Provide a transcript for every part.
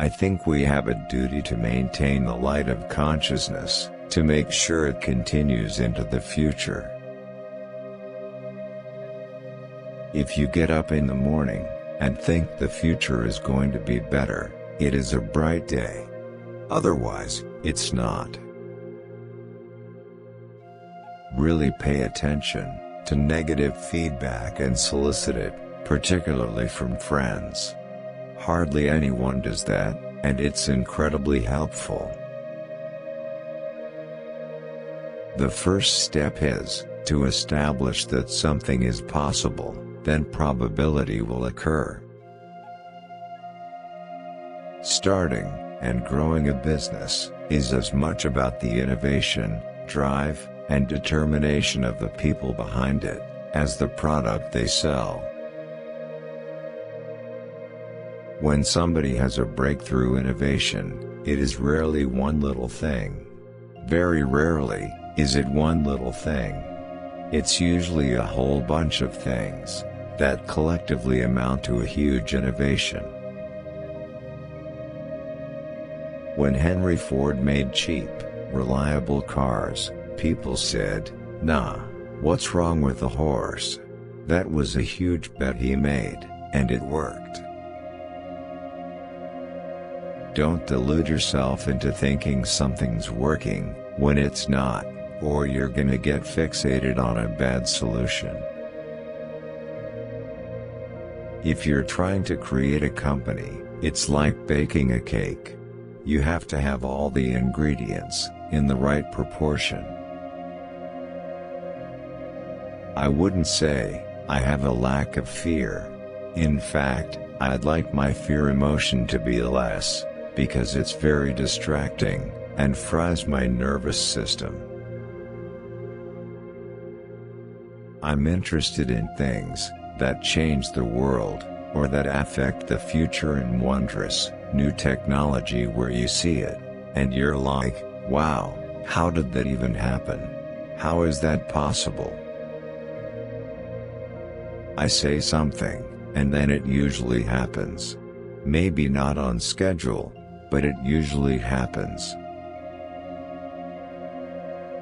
I think we have a duty to maintain the light of consciousness, to make sure it continues into the future. If you get up in the morning, and think the future is going to be better, it is a bright day. Otherwise, it's not. Really pay attention to negative feedback and solicit it, particularly from friends. Hardly anyone does that, and it's incredibly helpful. The first step is to establish that something is possible, then probability will occur. Starting and growing a business is as much about the innovation, drive, and determination of the people behind it as the product they sell. When somebody has a breakthrough innovation, it is rarely one little thing. Very rarely is it one little thing. It's usually a whole bunch of things that collectively amount to a huge innovation. When Henry Ford made cheap, reliable cars, people said, "Nah, what's wrong with the horse?" That was a huge bet he made, and it worked. Don't delude yourself into thinking something's working when it's not, or you're gonna get fixated on a bad solution. If you're trying to create a company, it's like baking a cake. You have to have all the ingredients in the right proportion. I wouldn't say I have a lack of fear. In fact, I'd like my fear emotion to be less, because it's very distracting and fries my nervous system. I'm interested in things that change the world, or that affect the future in wondrous, new technology where you see it, and you're like, wow, how did that even happen? How is that possible? I say something, and then it usually happens. Maybe not on schedule, but it usually happens.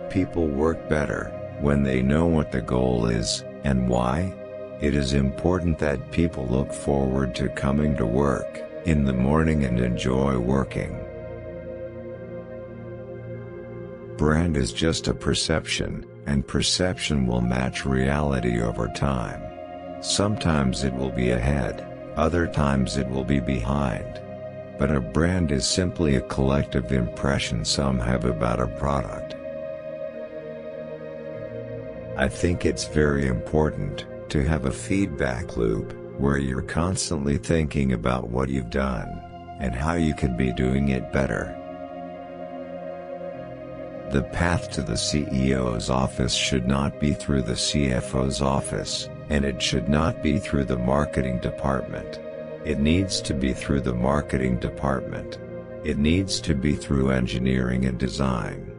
People work better when they know what the goal is, and why. It is important that people look forward to coming to work in the morning and enjoy working. Brand is just a perception, and perception will match reality over time. Sometimes it will be ahead, other times it will be behind. But a brand is simply a collective impression some have about a product. I think it's very important to have a feedback loop, where you're constantly thinking about what you've done, and how you could be doing it better. The path to the CEO's office should not be through the CFO's office, and it should not be through the marketing department. It needs to be through the marketing department. It needs to be through engineering and design.